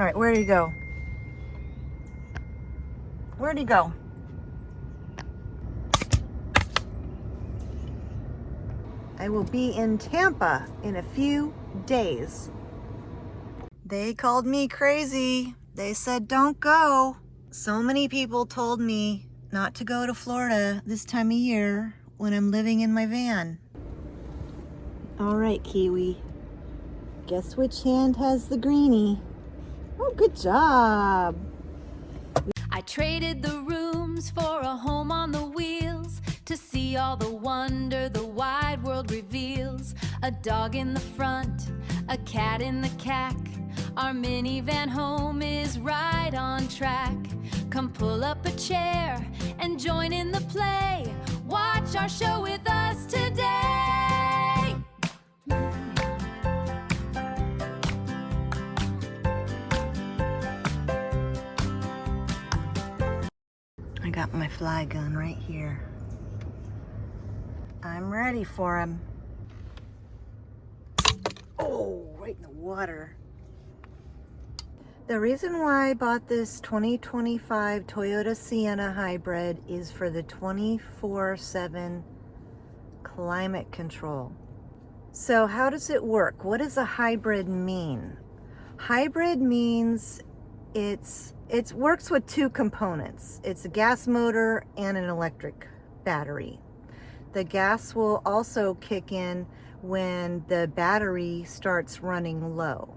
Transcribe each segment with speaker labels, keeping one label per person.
Speaker 1: All right, where'd he go? Where'd he go? I will be in Tampa in a few days. They called me crazy. They said, don't go. So many people told me not to go to Florida this time of year when I'm living in my van. All right, Kiwi. Guess which hand has the greenie? Oh, good job.
Speaker 2: I traded the rooms for a home on the wheels to see all the wonder the wide world reveals. A dog in the front, a cat in the cack. Our minivan home is right on track. Come pull up a chair and join in the play. Watch our show with us today.
Speaker 1: I got my fly gun right here. I'm ready for him. Oh, right in the water. The reason why I bought this 2025 Toyota Sienna hybrid is for the 24/7 climate control. So how does it work? What does a hybrid mean? Hybrid means it works with two components. It's a gas motor and an electric battery. The gas will also kick in when the battery starts running low.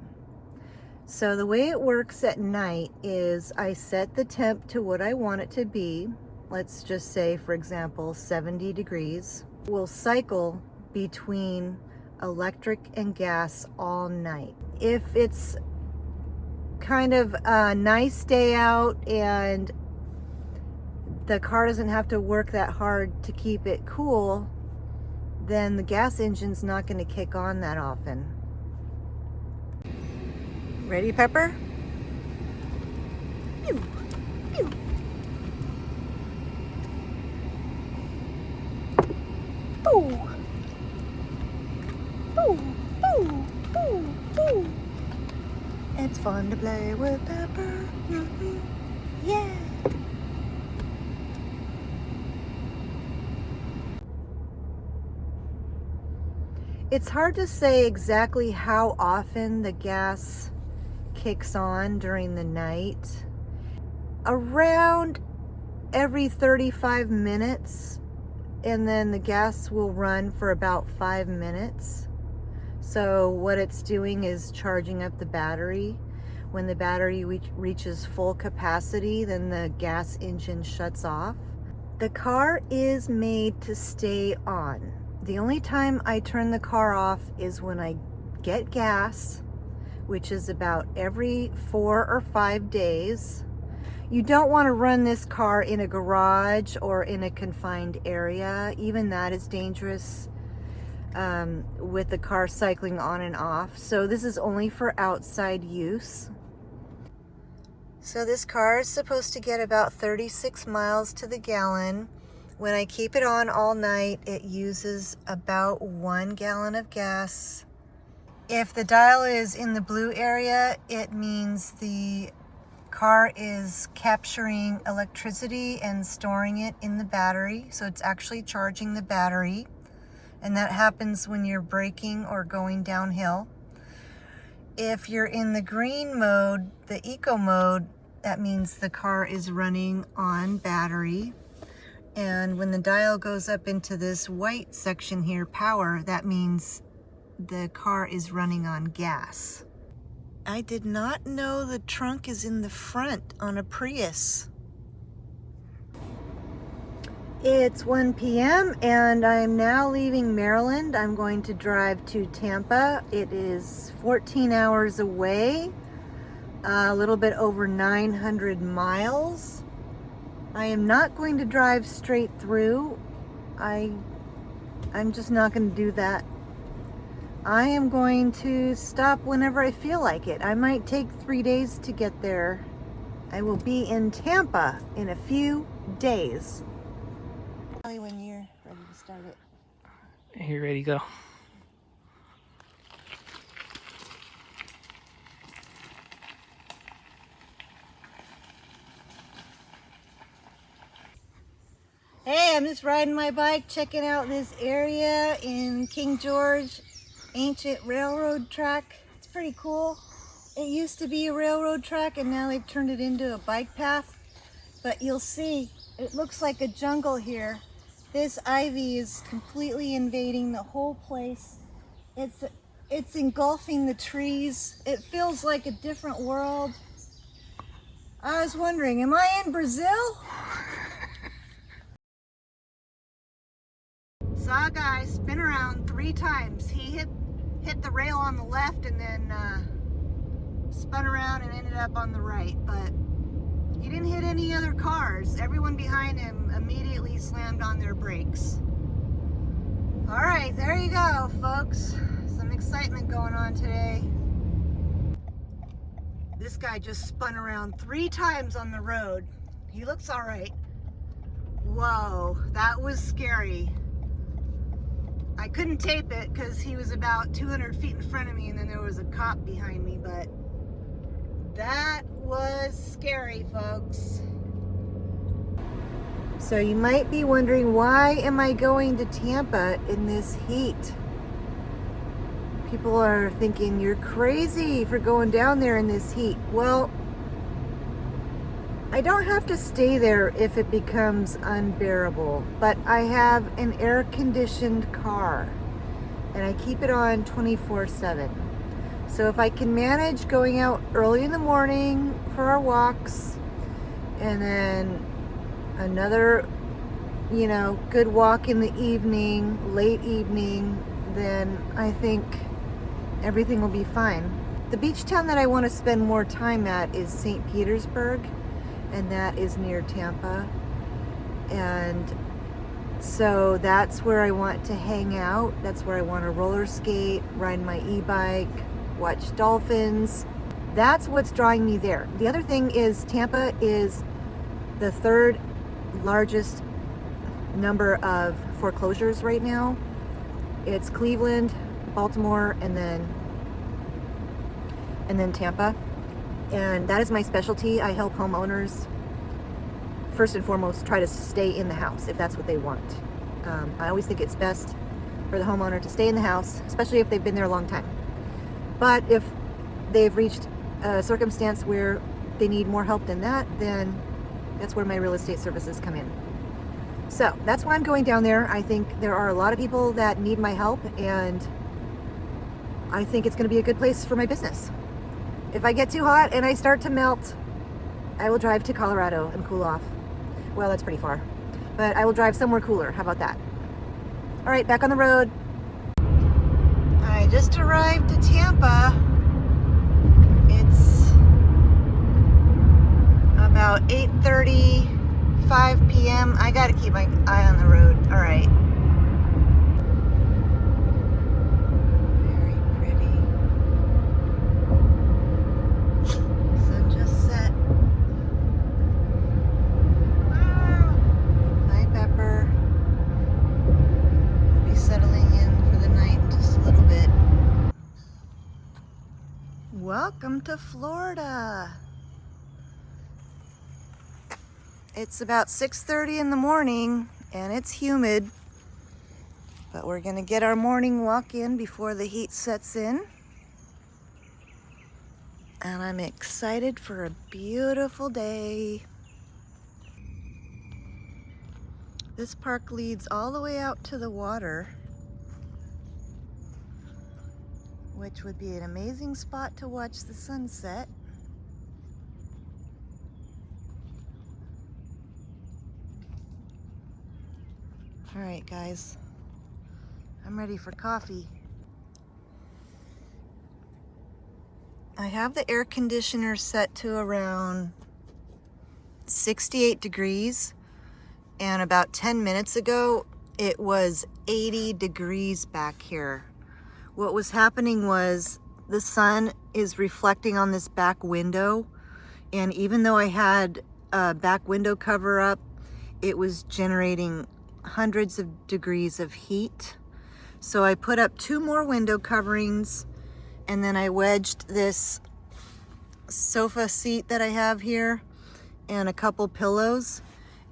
Speaker 1: So the way it works at night is I set the temp to what I want it to be. Let's just say, for example, 70 degrees. We'll cycle between electric and gas all night. If it's kind of a nice day out and the car doesn't have to work that hard to keep it cool, then the gas engine's not going to kick on that often. Ready, Pepper? Pew, pew. Boo! Boo! Boo! Boo! Boo! It's fun to play with Pepper. Mm-hmm. Yeah! It's hard to say exactly how often the gas kicks on during the night. Around every 35 minutes, and then the gas will run for about 5 minutes. So what it's doing is charging up the battery. When the battery reaches full capacity, then the gas engine shuts off. The car is made to stay on. The only time I turn the car off is when I get gas, which is about every 4 or 5 days. You don't want to run this car in a garage or in a confined area. Even that is dangerous with the car cycling on and off. So this is only for outside use. So this car is supposed to get about 36 miles to the gallon. When I keep it on all night, it uses about 1 gallon of gas. If the dial is in the blue area, it means the car is capturing electricity and storing it in the battery. So it's actually charging the battery. And that happens when you're braking or going downhill. If you're in the green mode, the eco mode, that means the car is running on battery. And when the dial goes up into this white section here, power, that means the car is running on gas. I did not know the trunk is in the front on a Prius. It's 1 p.m. and I'm now leaving Maryland. I'm going to drive to Tampa. It is 14 hours away, a little bit over 900 miles. I am not going to drive straight through. I'm just not going to do that. I am going to stop whenever I feel like it. I might take 3 days to get there. I will be in Tampa in a few days. Tell me when you're ready to start it.
Speaker 3: You're ready to go.
Speaker 1: I'm just riding my bike, checking out this area in King George ancient railroad track. It's pretty cool. It used to be a railroad track and now they've turned it into a bike path. But you'll see, it looks like a jungle here. This ivy is completely invading the whole place. It's engulfing the trees. It feels like a different world. I was wondering, am I in Brazil? Saw a guy spin around 3 times. He hit the rail on the left and then spun around and ended up on the right, but he didn't hit any other cars. Everyone behind him immediately slammed on their brakes. All right, there you go, folks. Some excitement going on today. This guy just spun around 3 times on the road. He looks all right. Whoa, that was scary. I couldn't tape it because he was about 200 feet in front of me and then there was a cop behind me, but that was scary, folks. So you might be wondering, why am I going to Tampa in this heat? People are thinking you're crazy for going down there in this heat. Well, I don't have to stay there if it becomes unbearable, but I have an air-conditioned car and I keep it on 24/7. So if I can manage going out early in the morning for our walks and then another, good walk in the evening, late evening, then I think everything will be fine. The beach town that I want to spend more time at is St. Petersburg, and that is near Tampa. And so that's where I want to hang out. That's where I want to roller skate, ride my e-bike, watch dolphins. That's what's drawing me there. The other thing is Tampa is the 3rd largest number of foreclosures right now. It's Cleveland, Baltimore, and then Tampa. And that is my specialty. I help homeowners, first and foremost, try to stay in the house if that's what they want. I always think it's best for the homeowner to stay in the house, especially if they've been there a long time. But if they've reached a circumstance where they need more help than that, then that's where my real estate services come in. So that's why I'm going down there. I think there are a lot of people that need my help, and I think it's going to be a good place for my business. If I get too hot and I start to melt, I will drive to Colorado and cool off. Well, that's pretty far, but I will drive somewhere cooler. How about that? All right, back on the road. I just arrived to Tampa. It's about 8:35 p.m. I gotta keep my eye on the road. All right. Very pretty. Sun just set. Hi, Pepper. We'll be settling in for the night in just a little bit. Welcome to Florida. It's about 6:30 in the morning and it's humid, but we're gonna get our morning walk in before the heat sets in. And I'm excited for a beautiful day. This park leads all the way out to the water, which would be an amazing spot to watch the sunset. All right, guys, I'm ready for coffee. I have the air conditioner set to around 68 degrees, and about 10 minutes ago, it was 80 degrees back here. What was happening was the sun is reflecting on this back window, and even though I had a back window cover up, it was generating hundreds of degrees of heat. So I put up 2 more window coverings, and then I wedged this sofa seat that I have here and a couple pillows,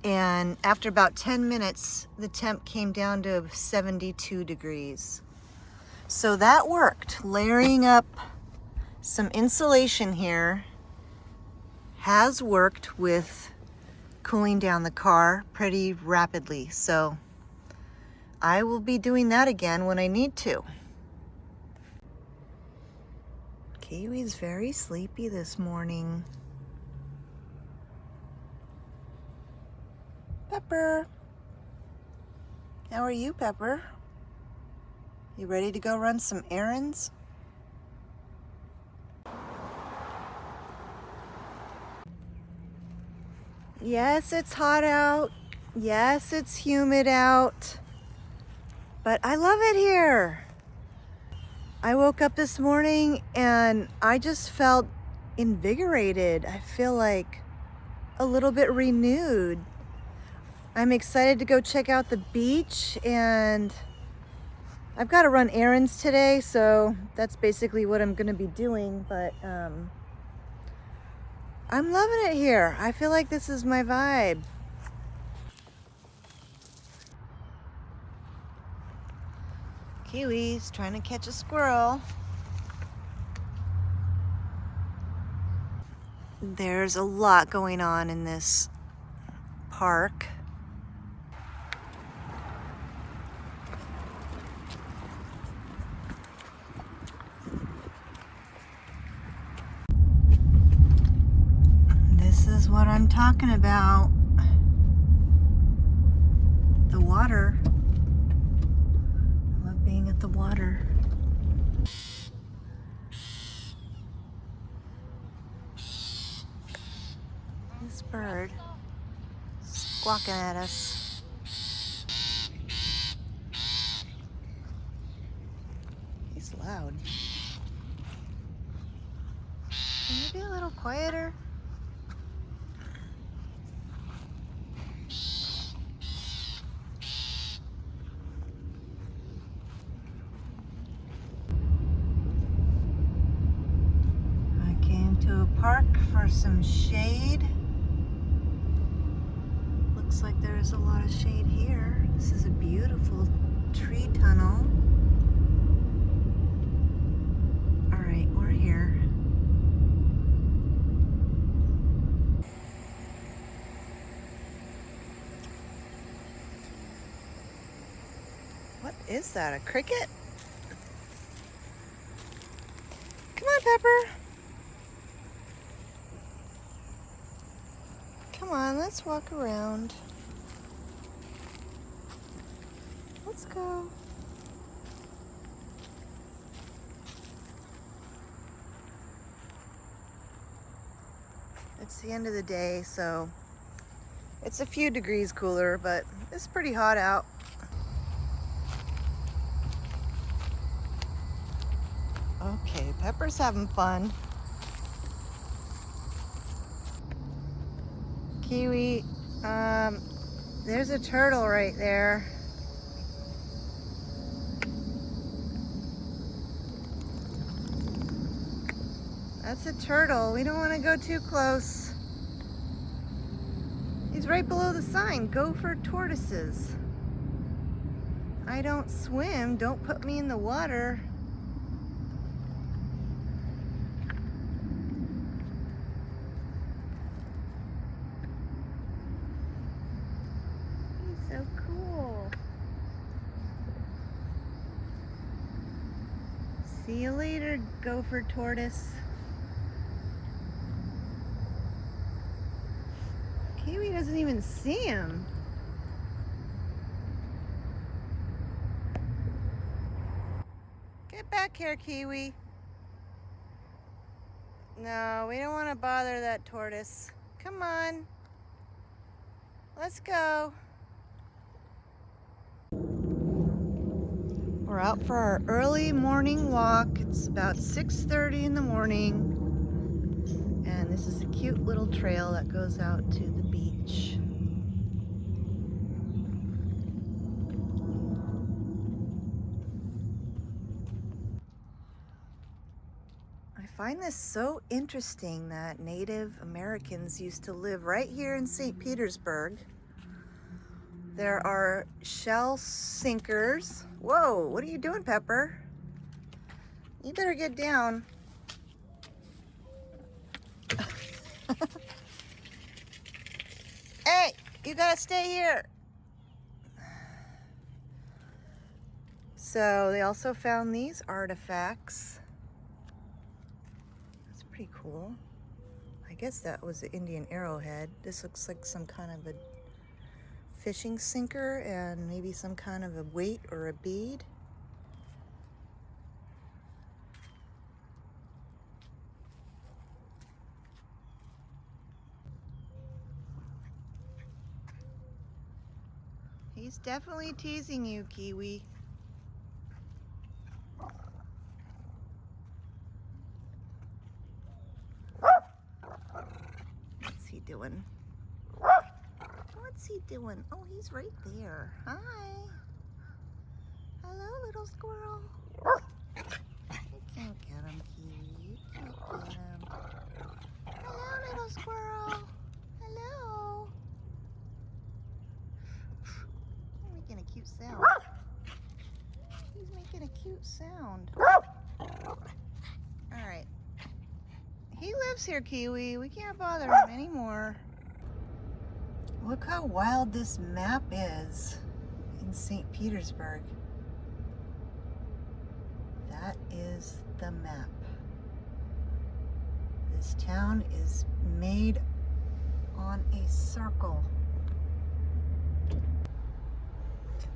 Speaker 1: And after about 10 minutes, the temp came down to 72 degrees. So that worked. Layering up some insulation here has worked with cooling down the car pretty rapidly. So I will be doing that again when I need to. Kiwi's very sleepy this morning. Pepper. How are you, Pepper? You ready to go run some errands? Yes, it's hot out. Yes, it's humid out. But I love it here. I woke up this morning and I just felt invigorated. I feel like a little bit renewed. I'm excited to go check out the beach, and I've got to run errands today, so that's basically what I'm going to be doing. But I'm loving it here. I feel like this is my vibe. Kiwi's trying to catch a squirrel. There's a lot going on in this park. This is what I'm talking about. The water. I love being at the water. This bird squawking at us. He's loud. Can you be a little quieter? I came to a park for some shade. Looks like there's a lot of shade here. This is a beautiful tree tunnel. All right, we're here. What is that, a cricket? Come on, Pepper. Come on, let's walk around. Let's go. It's the end of the day, so it's a few degrees cooler, but it's pretty hot out. Okay, Pepper's having fun. Kiwi, there's a turtle right there. That's a turtle. We don't want to go too close. He's right below the sign, go for tortoises. I don't swim, don't put me in the water. He's so cool. See you later, gopher tortoise. Kiwi doesn't even see him. Get back here, Kiwi. No, we don't want to bother that tortoise. Come on. Let's go. We're out for our early morning walk. It's about 6:30 in the morning. And this is a cute little trail that goes out to the beach. I find this so interesting that Native Americans used to live right here in St. Petersburg. There are shell sinkers. Whoa, what are you doing, Pepper? You better get down. Hey, you gotta stay here. So they also found these artifacts. That's pretty cool. I guess that was the Indian arrowhead. This looks like some kind of a fishing sinker and maybe some kind of a weight or a bead. He's definitely teasing you, Kiwi. What's he doing? What's he doing? Oh, he's right there. Hi. Hello, little squirrel. You can't get him, Kiwi. You can't get him. Hello, little squirrel. Hello. He's making a cute sound. He's making a cute sound. All right. He lives here, Kiwi. We can't bother him anymore. Look how wild this map is in St. Petersburg. That is the map. This town is made on a circle.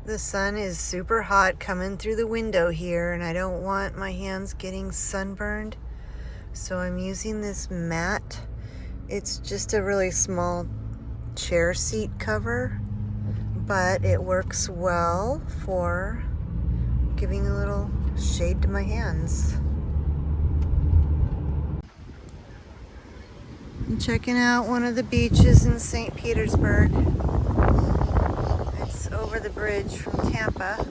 Speaker 1: The sun is super hot coming through the window here, and I don't want my hands getting sunburned. So I'm using this mat. It's just a really small chair seat cover, but it works well for giving a little shade to my hands. I'm checking out one of the beaches in St. Petersburg. It's over the bridge from Tampa.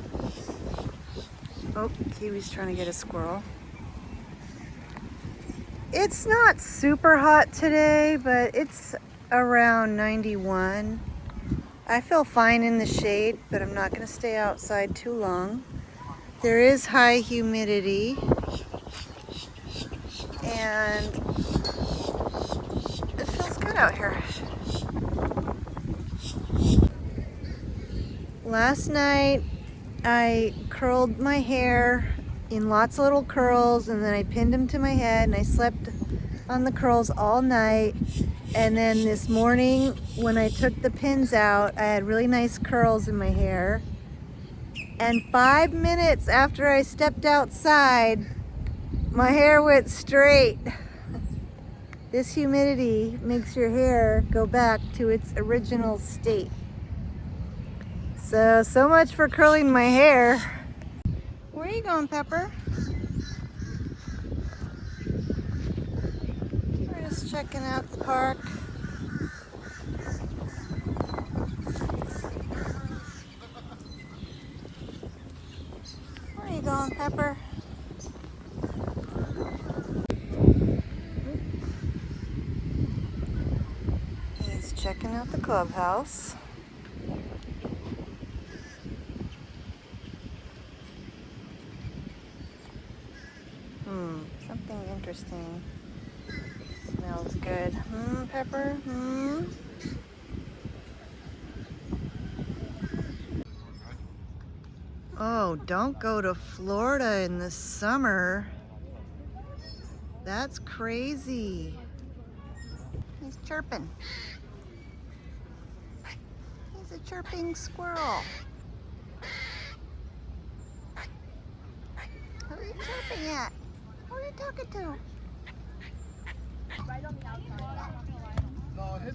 Speaker 1: Oh, Kiwi's trying to get a squirrel. It's not super hot today, but it's around 91. I feel fine in the shade, but I'm not going to stay outside too long. There is high humidity, and it feels good out here. Last night I curled my hair in lots of little curls, and then I pinned them to my head, and I slept on the curls all night. And then this morning when I took the pins out, I had really nice curls in my hair. And 5 minutes after I stepped outside, my hair went straight. This humidity makes your hair go back to its original state. So much for curling my hair. Where are you going, Pepper? We're just checking out the park. Where are you going, Pepper? He's checking out the clubhouse. Something interesting. Smells good. Pepper? Oh, don't go to Florida in the summer. That's crazy. He's chirping. He's a chirping squirrel. Who are you chirping at? Who are you talking to?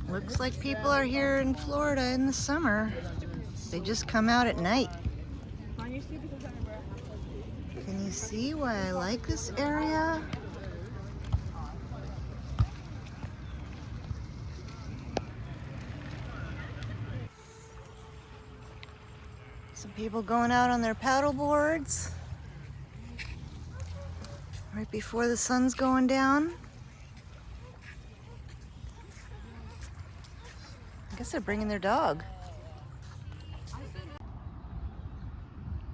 Speaker 1: Looks like people are here in Florida in the summer. They just come out at night. Can you see why I like this area? Some people going out on their paddle boards right before the sun's going down. I guess they're bringing their dog.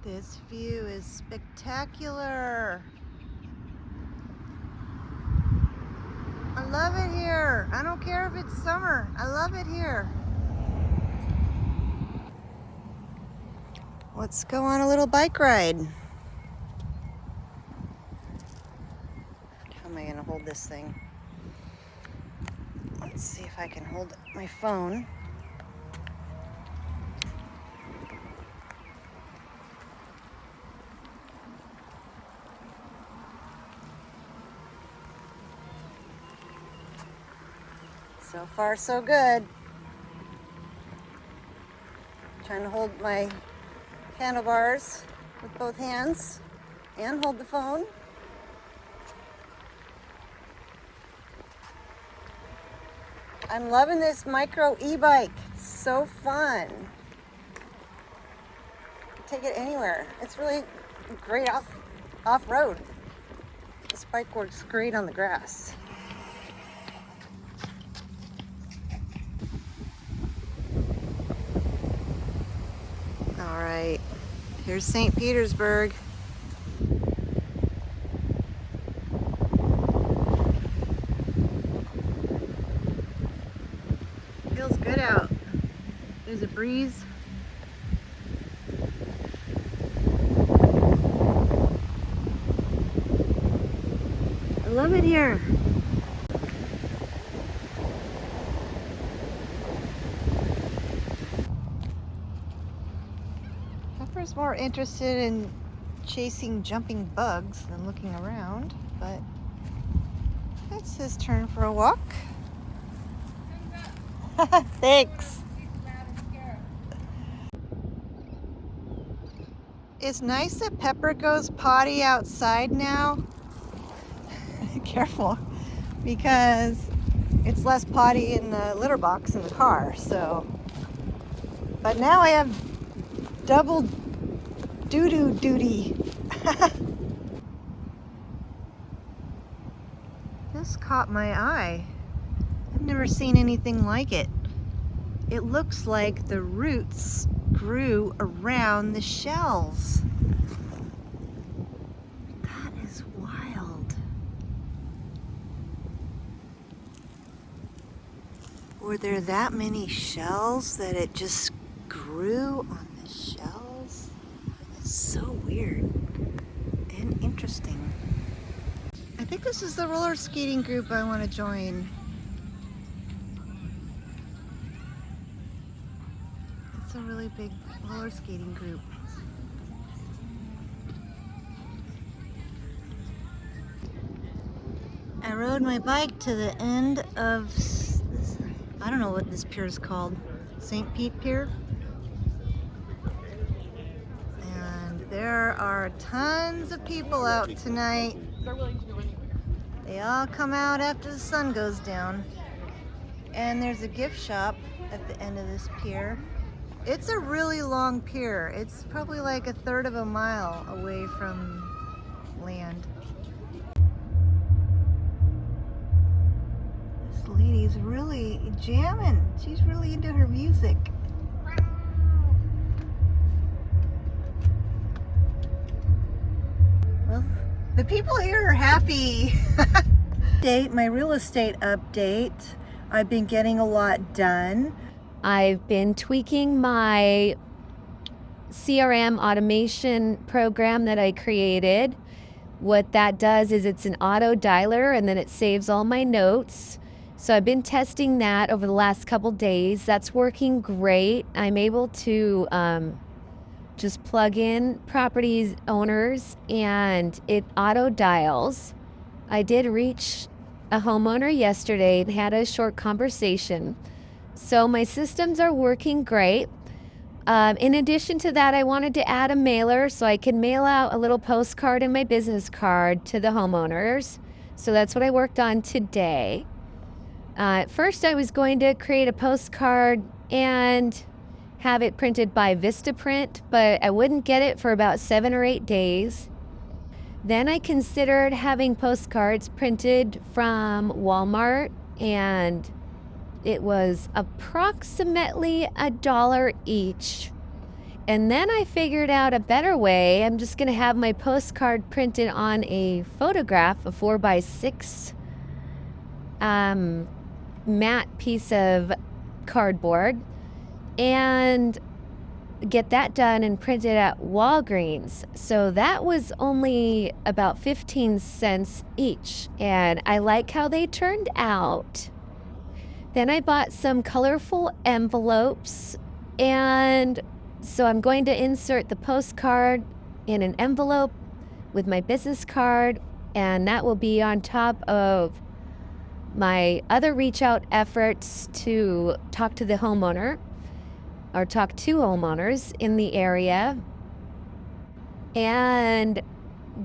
Speaker 1: This view is spectacular. I love it here. I don't care if it's summer. I love it here. Let's go on a little bike ride. How am I going to hold this thing? Let's see if I can hold my phone. So far, so good. Trying to hold my handlebars with both hands and hold the phone. I'm loving this micro e-bike. It's so fun. Take it anywhere. It's really great off-road. This bike works great on the grass. All right, here's St. Petersburg. Feels good out. There's a breeze. I love it here. Pepper's more interested in chasing jumping bugs than looking around, but it's his turn for a walk. Thanks. It's nice that Pepper goes potty outside now. Careful, because it's less potty in the litter box in the car, so. But now I have double doo-doo duty. This caught my eye. I've never seen anything like it. It looks like the roots grew around the shells. That is wild. Were there that many shells that it just grew on the shells? It's so weird and interesting. I think this is the roller skating group I want to join. It's a really big roller skating group. I rode my bike to the end of this, I don't know what this pier is called, St. Pete Pier. And there are tons of people out tonight. They all come out after the sun goes down. And there's a gift shop at the end of this pier. It's a really long pier. It's probably like a third of a mile away from land. This lady's really jamming. She's really into her music. Well, the people here are happy. My real estate update. I've been getting a lot done.
Speaker 2: I've been tweaking my CRM automation program that I created. What that does is it's an auto dialer and then it saves all my notes. So I've been testing that over the last couple days. That's working great. I'm able to just plug in properties owners and it auto dials. I did reach a homeowner yesterday and had a short conversation. So my systems are working great. In addition to that, I wanted to add a mailer so I can mail out a little postcard and my business card to the homeowners. So that's what I worked on today. At first, I was going to create a postcard and have it printed by Vistaprint, but I wouldn't get it for about 7 or 8 days. Then I considered having postcards printed from Walmart, and it was approximately $1 each.
Speaker 3: And then I figured out a better way. I'm just going to have my postcard printed on a photograph, a 4x6 matte piece of cardboard, and get that done and printed at Walgreens. So that was only about 15 cents each, and I like how they turned out. Then I bought some colorful envelopes, and so I'm going to insert the postcard in an envelope with my business card, and that will be on top of my other reach out efforts to talk to the homeowner or talk to homeowners in the area. And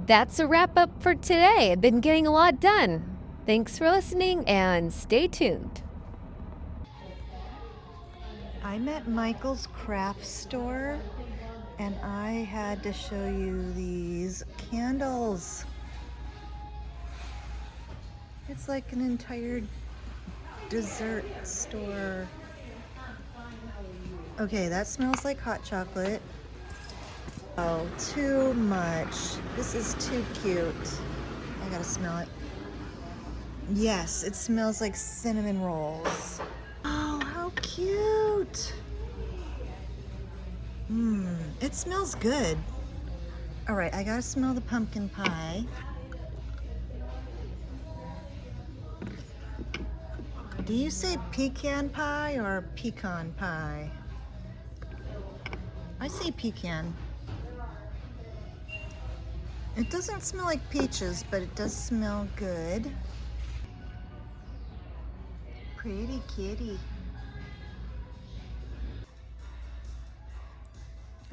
Speaker 3: that's a wrap up for today. I've been getting a lot done. Thanks for listening and stay tuned.
Speaker 1: I'm at Michael's craft store and I had to show you these candles. It's like an entire dessert store. Okay, that smells like hot chocolate. Oh, too much. This is too cute. I gotta smell it. Yes, it smells like cinnamon rolls. Oh, how cute. It smells good. All right, I gotta smell the pumpkin pie. Do you say pecan pie or pecan pie? I say pecan. It doesn't smell like peaches, but it does smell good. Pretty kitty.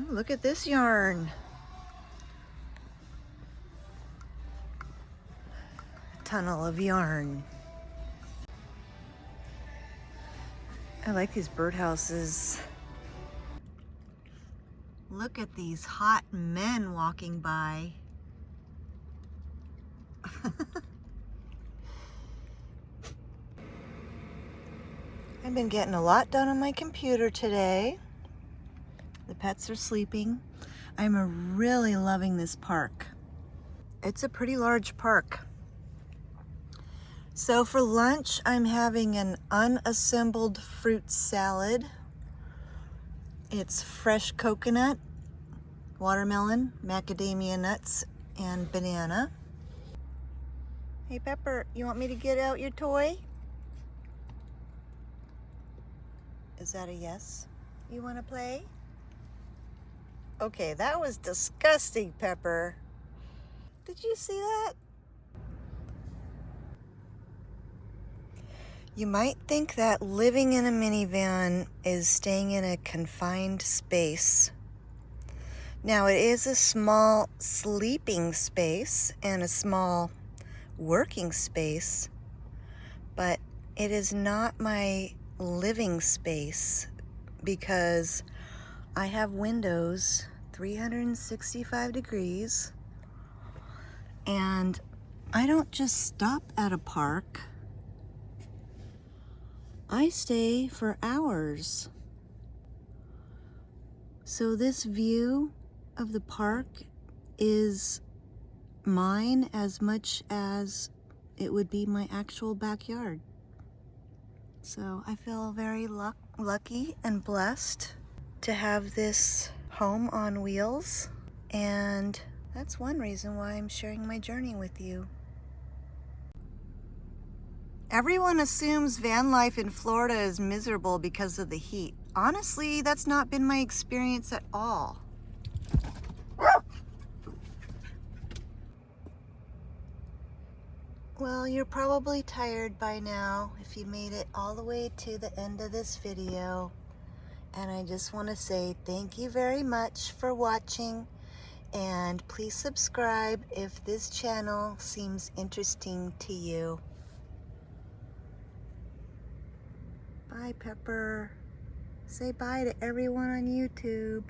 Speaker 1: Oh, look at this yarn. A tunnel of yarn. I like these birdhouses. Look at these hot men walking by. I've been getting a lot done on my computer today. The pets are sleeping. I'm really loving this park. It's a pretty large park. So for lunch, I'm having an unassembled fruit salad. It's fresh coconut, watermelon, macadamia nuts, and banana. Hey Pepper, you want me to get out your toy? Is that a yes? You want to play? Okay, that was disgusting, Pepper. Did you see that? You might think that living in a minivan is staying in a confined space. Now, it is a small sleeping space and a small working space, but it is not my living space because I have windows 365 degrees and I don't just stop at a park. I stay for hours. So this view of the park is mine as much as it would be my actual backyard. So I feel very lucky and blessed to have this home on wheels, and that's one reason why I'm sharing my journey with you. Everyone assumes van life in Florida is miserable because of the heat. Honestly, that's not been my experience at all. Well, you're probably tired by now if you made it all the way to the end of this video. And I just want to say thank you very much for watching, and please subscribe if this channel seems interesting to you. Bye, Pepper. Say bye to everyone on YouTube.